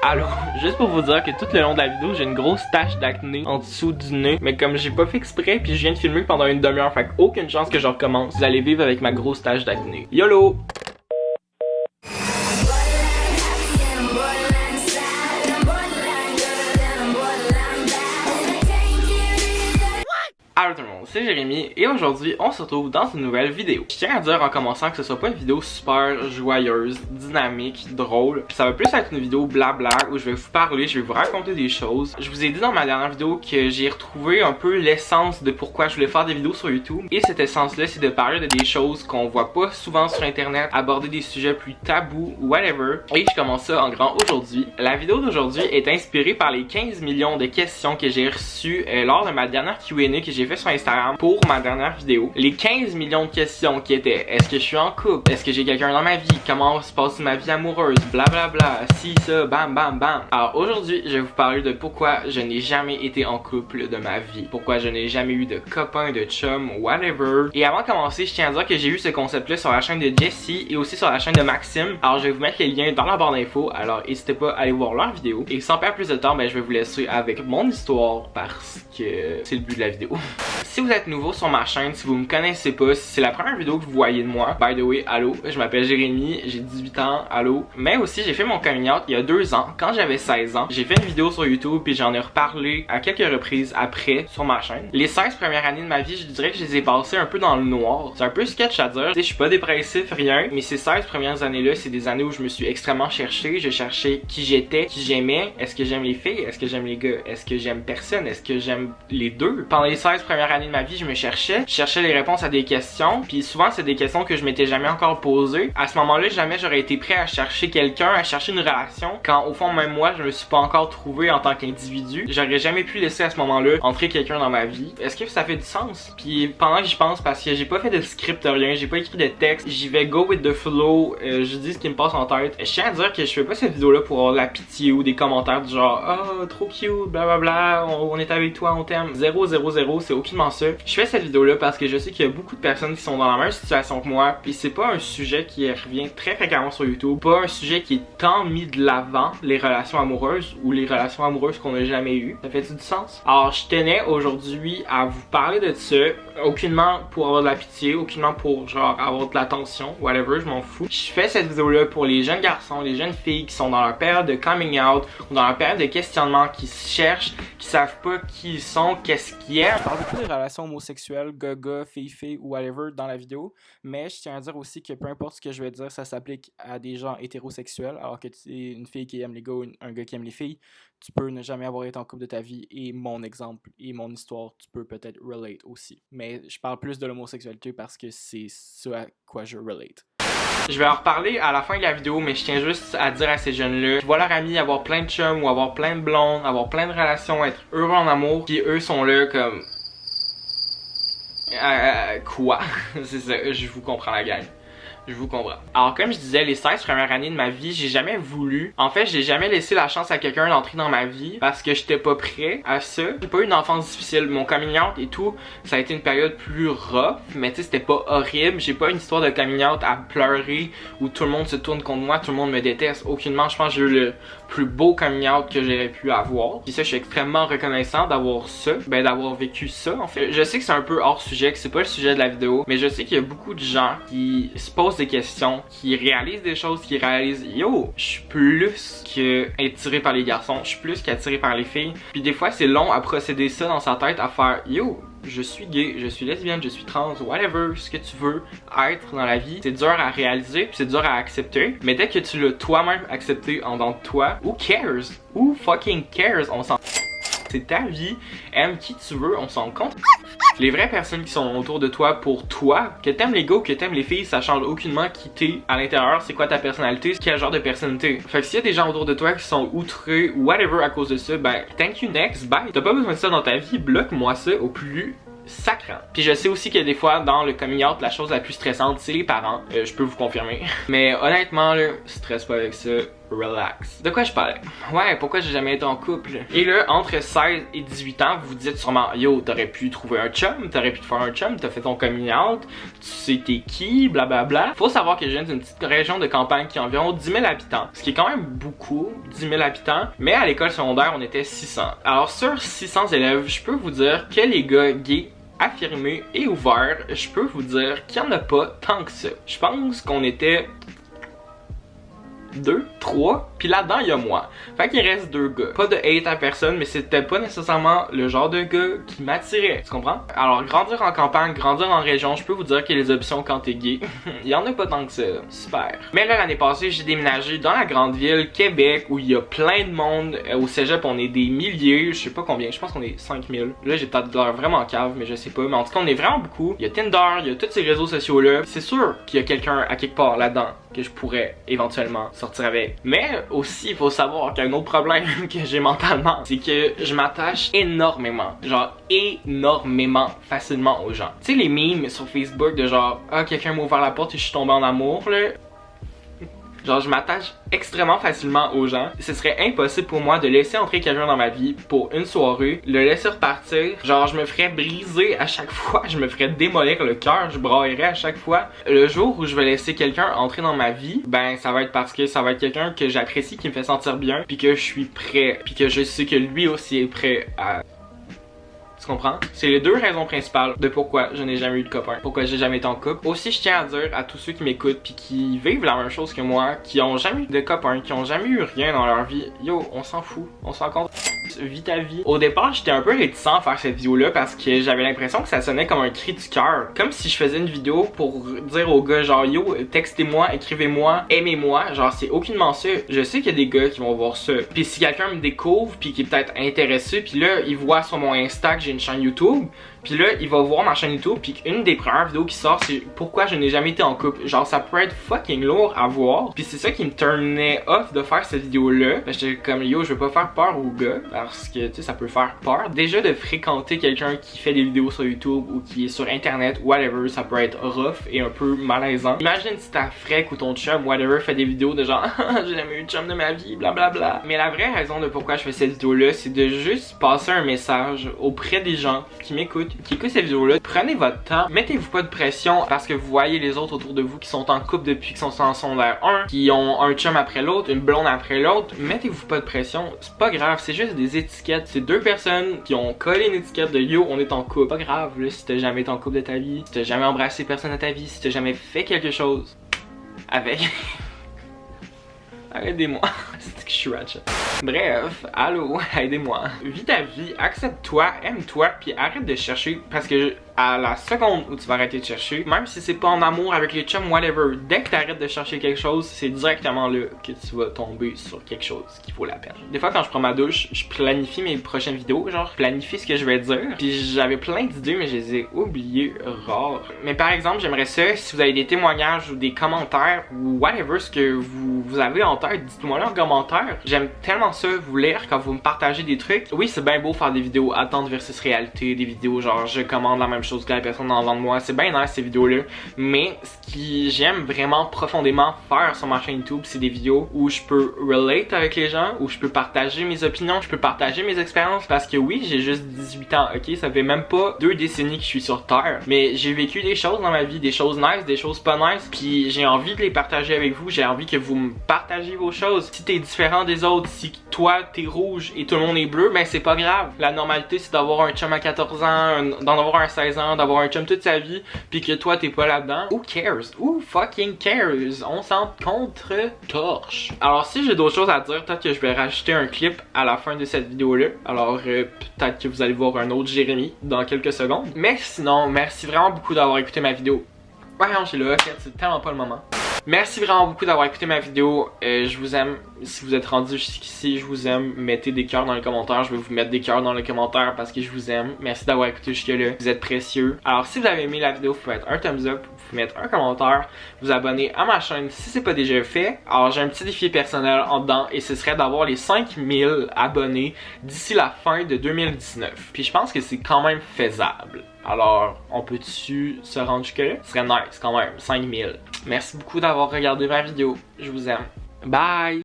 Alors, juste pour vous dire que tout le long de la vidéo, j'ai une grosse tache d'acné en dessous du nez. Mais comme j'ai pas fait exprès, puis je viens de filmer pendant une demi-heure, fait aucune chance que je recommence. Vous allez vivre avec ma grosse tache d'acné. YOLO! Allô tout le monde, c'est Jérémy et aujourd'hui on se retrouve dans une nouvelle vidéo. Je tiens à dire en commençant que ce soit pas une vidéo super joyeuse, dynamique, drôle. Ça va plus être une vidéo blabla où je vais vous parler, je vais vous raconter des choses. Je vous ai dit dans ma dernière vidéo que j'ai retrouvé un peu l'essence de pourquoi je voulais faire des vidéos sur YouTube. Et cette essence là c'est de parler de des choses qu'on voit pas souvent sur internet, aborder des sujets plus tabous ou whatever. Et je commence ça en grand aujourd'hui. La vidéo d'aujourd'hui est inspirée par les 15 millions de questions que j'ai reçues lors de ma dernière Q&A que j'ai fait sur Instagram pour ma dernière vidéo. Les 15 millions de questions qui étaient: est-ce que je suis en couple? Est-ce que j'ai quelqu'un dans ma vie? Comment se passe ma vie amoureuse? Blablabla, si, ça, bam, bam, bam. Alors aujourd'hui, je vais vous parler de pourquoi je n'ai jamais été en couple de ma vie. Pourquoi je n'ai jamais eu de copain, de chum, whatever. Et avant de commencer, je tiens à dire que j'ai eu ce concept-là sur la chaîne de Jessie et aussi sur la chaîne de Maxime. Alors je vais vous mettre les liens dans la barre d'infos, alors n'hésitez pas à aller voir leur vidéo. Et sans perdre plus de temps, je vais vous laisser avec mon histoire parce que c'est le but de la vidéo. Si vous êtes nouveau sur ma chaîne, si vous me connaissez pas, si c'est la première vidéo que vous voyez de moi, by the way, allô, je m'appelle Jérémy, j'ai 18 ans, allô. Mais aussi j'ai fait mon coming out il y a 2 ans, quand j'avais 16 ans. J'ai fait une vidéo sur YouTube puis j'en ai reparlé à quelques reprises après sur ma chaîne. Les 16 premières années de ma vie, je dirais que je les ai passées un peu dans le noir. C'est un peu sketch à dire, tu sais, je suis pas dépressif, rien. Mais ces 16 premières années-là, c'est des années où je me suis extrêmement cherché. Je cherchais qui j'étais, qui j'aimais. Est-ce que j'aime les filles? Est-ce que j'aime les gars? Est-ce que j'aime personne? Est-ce que j'aime les deux? Pendant les 16 premières années de ma vie, je me cherchais les réponses à des questions, puis souvent c'est des questions que je m'étais jamais encore posées. À ce moment-là, jamais j'aurais été prêt à chercher quelqu'un, à chercher une relation, quand au fond même moi, je me suis pas encore trouvé en tant qu'individu. J'aurais jamais pu laisser à ce moment-là entrer quelqu'un dans ma vie. Est-ce que ça fait du sens? Puis pendant que j'y pense, parce que j'ai pas fait de script, rien, j'ai pas écrit de texte, j'y vais go with the flow, je dis ce qui me passe en tête. Je tiens à dire que je fais pas cette vidéo-là pour avoir de la pitié ou des commentaires du genre oh trop cute, blablabla, on est avec toi, on t'aime. 0, 0, 0, c'est aucunement ça. Je fais cette vidéo-là parce que je sais qu'il y a beaucoup de personnes qui sont dans la même situation que moi, puis c'est pas un sujet qui revient très fréquemment sur YouTube, pas un sujet qui est tant mis de l'avant, les relations amoureuses ou les relations amoureuses qu'on n'a jamais eues. Ça fait-tu du sens? Alors je tenais aujourd'hui à vous parler de ça, aucunement pour avoir de la pitié, aucunement pour genre avoir de l'attention, whatever, je m'en fous. Je fais cette vidéo-là pour les jeunes garçons, les jeunes filles qui sont dans leur période de coming out ou dans leur période de questionnement, qui se cherchent, qui savent pas qui ils sont, qu'est-ce qu'ils aiment. Je parle beaucoup des relations homosexuelles, gars, fille, ou whatever dans la vidéo, mais je tiens à dire aussi que peu importe ce que je vais dire, ça s'applique à des gens hétérosexuels, alors que tu es une fille qui aime les gars ou un gars qui aime les filles, tu peux ne jamais avoir été en couple de ta vie, et mon exemple et mon histoire, tu peux peut-être relate aussi. Mais je parle plus de l'homosexualité parce que c'est ce à quoi je relate. Je vais en reparler à la fin de la vidéo, mais je tiens juste à dire à ces jeunes-là qui voient leurs amis avoir plein de chums ou avoir plein de blondes, avoir plein de relations, être heureux en amour, puis eux sont là comme... quoi? C'est ça, je vous comprends la gang. Je vous comprends. Alors comme je disais, les 16 premières années de ma vie, j'ai jamais voulu. En fait, j'ai jamais laissé la chance à quelqu'un d'entrer dans ma vie parce que j'étais pas prêt à ça. J'ai pas eu une enfance difficile. Mon coming out et tout, ça a été une période plus rough, mais tu sais, c'était pas horrible. J'ai pas une histoire de coming out à pleurer où tout le monde se tourne contre moi, tout le monde me déteste. Aucunement, je pense que j'ai eu le plus beau coming out que j'aurais pu avoir. Puis ça, je suis extrêmement reconnaissant d'avoir ça, d'avoir vécu ça en fait. Je sais que c'est un peu hors sujet, que c'est pas le sujet de la vidéo, mais je sais qu'il y a beaucoup de gens qui se posent des questions, qui réalisent des choses, qui réalisent yo, je suis plus que attiré par les garçons, je suis plus qu'attiré par les filles. Puis des fois c'est long à procéder ça dans sa tête, à faire yo, je suis gay, je suis lesbienne, je suis trans, whatever, ce que tu veux être dans la vie. C'est dur à réaliser, puis c'est dur à accepter. Mais dès que tu l'as toi-même accepté en dedans de toi, who cares? Who fucking cares? On s'en... C'est ta vie, aime qui tu veux, on s'en compte. Les vraies personnes qui sont autour de toi pour toi, que t'aimes les gars ou que t'aimes les filles, ça change aucunement qui t'es à l'intérieur, c'est quoi ta personnalité, quel genre de personnalité. Fait que s'il y a des gens autour de toi qui sont outrés ou whatever à cause de ça, thank you next, bye. T'as pas besoin de ça dans ta vie, bloque-moi ça au plus sacrant. Puis je sais aussi que des fois dans le coming out, la chose la plus stressante c'est les parents, je peux vous confirmer. Mais honnêtement là, stresse pas avec ça, relax. De quoi je parlais? Ouais, pourquoi j'ai jamais été en couple? Et là, entre 16 et 18 ans, vous vous dites sûrement, yo, t'aurais pu trouver un chum, t'aurais pu te faire un chum, t'as fait ton coming out, tu sais t'es qui, blablabla. Faut savoir que je viens d'une petite région de campagne qui a environ 10 000 habitants, ce qui est quand même beaucoup, 10 000 habitants, mais à l'école secondaire, on était 600. Alors sur 600 élèves, je peux vous dire que les gars gays affirmés et ouverts, je peux vous dire qu'il n'y en a pas tant que ça. Je pense qu'on était 2, 3, puis là-dedans il y a moi. Fait qu'il reste 2 gars. Pas de hate à personne, mais c'était pas nécessairement le genre de gars qui m'attirait. Tu comprends? Alors grandir en campagne, grandir en région, je peux vous dire que les options quand t'es gay, il y en a pas tant que ça. Super. Mais là l'année passée, j'ai déménagé dans la grande ville, Québec, où il y a plein de monde. Au cégep, on est des milliers, je sais pas combien, je pense qu'on est 5000. Là j'ai peut-être l'air vraiment cave, mais je sais pas. Mais en tout cas, on est vraiment beaucoup. Il y a Tinder, il y a tous ces réseaux sociaux là. C'est sûr qu'il y a quelqu'un à quelque part là-dedans que je pourrais éventuellement sortir avec. Mais aussi, il faut savoir qu'un autre problème que j'ai mentalement, c'est que je m'attache énormément, genre énormément facilement aux gens. Tu sais les memes sur Facebook de genre, ah quelqu'un m'a ouvert la porte et je suis tombé en amour là. Genre je m'attache extrêmement facilement aux gens. Ce serait impossible pour moi de laisser entrer quelqu'un dans ma vie pour une soirée, le laisser repartir. Genre je me ferais briser à chaque fois, je me ferais démolir le cœur, je braillerais à chaque fois. Le jour où je vais laisser quelqu'un entrer dans ma vie, ben ça va être parce que ça va être quelqu'un que j'apprécie, qui me fait sentir bien, puis que je suis prêt, puis que je sais que lui aussi est prêt à... Tu comprends? C'est les 2 raisons principales de pourquoi je n'ai jamais eu de copain, pourquoi j'ai jamais été en couple. Aussi, je tiens à dire à tous ceux qui m'écoutent puis qui vivent la même chose que moi, qui ont jamais eu de copain, qui ont jamais eu rien dans leur vie, yo, on s'en fout, on s'en compte. Vis ta vie. Au départ, j'étais un peu réticent à faire cette vidéo-là parce que j'avais l'impression que ça sonnait comme un cri du cœur. Comme si je faisais une vidéo pour dire aux gars genre yo, textez-moi, écrivez-moi, aimez-moi. Genre c'est aucunement ça. Je sais qu'il y a des gars qui vont voir ça. Puis si quelqu'un me découvre puis qui est peut-être intéressé, puis là il voit sur mon Insta que j'ai une chaîne YouTube, puis là il va voir ma chaîne YouTube, puis une des premières vidéos qui sort c'est pourquoi je n'ai jamais été en couple. Genre ça peut être fucking lourd à voir. Puis c'est ça qui me turnait off de faire cette vidéo-là. J'étais comme yo, je veux pas faire peur aux gars parce que tu sais ça peut faire peur. Déjà de fréquenter quelqu'un qui fait des vidéos sur YouTube ou qui est sur internet, whatever, ça peut être rough et un peu malaisant. Imagine si ta frec ou ton chum, whatever, fait des vidéos de genre j'ai jamais eu de chum de ma vie, blablabla. Mais la vraie raison de pourquoi je fais cette vidéo-là, c'est de juste passer un message auprès des gens qui m'écoutent, qui écoutent cette vidéo-là. Prenez votre temps, mettez-vous pas de pression parce que vous voyez les autres autour de vous qui sont en couple depuis qu'ils sont en secondaire 1, qui ont un chum après l'autre, une blonde après l'autre. Mettez-vous pas de pression, c'est pas grave, c'est juste des étiquettes. C'est 2 personnes qui ont collé une étiquette de yo, on est en couple. Pas grave, là, si t'as jamais été en couple de ta vie, si t'as jamais embrassé personne de ta vie, si t'as jamais fait quelque chose avec. Aidez-moi. C'est que je suis ratchet. Bref, allô, aidez-moi. Vis ta vie, accepte-toi, aime-toi, puis arrête de chercher parce que à la seconde où tu vas arrêter de chercher, même si c'est pas en amour avec les chums, whatever, dès que tu arrêtes de chercher quelque chose, c'est directement là que tu vas tomber sur quelque chose qui vaut la peine. Des fois, quand je prends ma douche, je planifie mes prochaines vidéos, genre je planifie ce que je vais dire, puis j'avais plein d'idées, mais je les ai oubliées rares. Mais par exemple, j'aimerais ça, si vous avez des témoignages ou des commentaires ou whatever, ce que vous avez en tête, dites-moi là en commentaire. J'aime tellement ça, vous lire quand vous me partagez des trucs. Oui, c'est bien beau faire des vidéos attente versus réalité, des vidéos genre je commande la même chose que la personne en avant de moi, c'est bien nice ces vidéos-là, mais ce qui j'aime vraiment profondément faire sur ma chaîne YouTube, c'est des vidéos où je peux relate avec les gens, où je peux partager mes opinions, je peux partager mes expériences, parce que oui, j'ai juste 18 ans, ok, ça fait même pas 2 décennies que je suis sur Terre, mais j'ai vécu des choses dans ma vie, des choses nice, des choses pas nice, puis j'ai envie de les partager avec vous, j'ai envie que vous me partagez vos choses. Si t'es différent des autres, si toi t'es rouge et tout le monde est bleu, ben c'est pas grave. La normalité c'est d'avoir un chum à 14 ans, d'en avoir un 16 ans, d'avoir un chum toute sa vie, puis que toi t'es pas là-dedans. Who cares? Who fucking cares? On s'en contre-torche. Alors si j'ai d'autres choses à dire, peut-être que je vais rajouter un clip à la fin de cette vidéo-là. Alors peut-être que vous allez voir un autre Jérémy dans quelques secondes. Mais sinon, merci vraiment beaucoup d'avoir écouté ma vidéo. Voyons, j'ai le hockey, c'est tellement pas le moment. Merci vraiment beaucoup d'avoir écouté ma vidéo, je vous aime. Si vous êtes rendu jusqu'ici, je vous aime. Mettez des cœurs dans les commentaires, je vais vous mettre des cœurs dans les commentaires parce que je vous aime. Merci d'avoir écouté jusque-là, vous êtes précieux. Alors si vous avez aimé la vidéo, vous pouvez mettre un thumbs up, vous pouvez mettre un commentaire, vous abonner à ma chaîne si c'est pas déjà fait. Alors j'ai un petit défi personnel en dedans et ce serait d'avoir les 5000 abonnés d'ici la fin de 2019. Puis je pense que c'est quand même faisable. Alors, on peut-tu se rendre jusque-là? Ce serait nice quand même, 5000. Merci beaucoup d'avoir regardé ma vidéo. Je vous aime. Bye!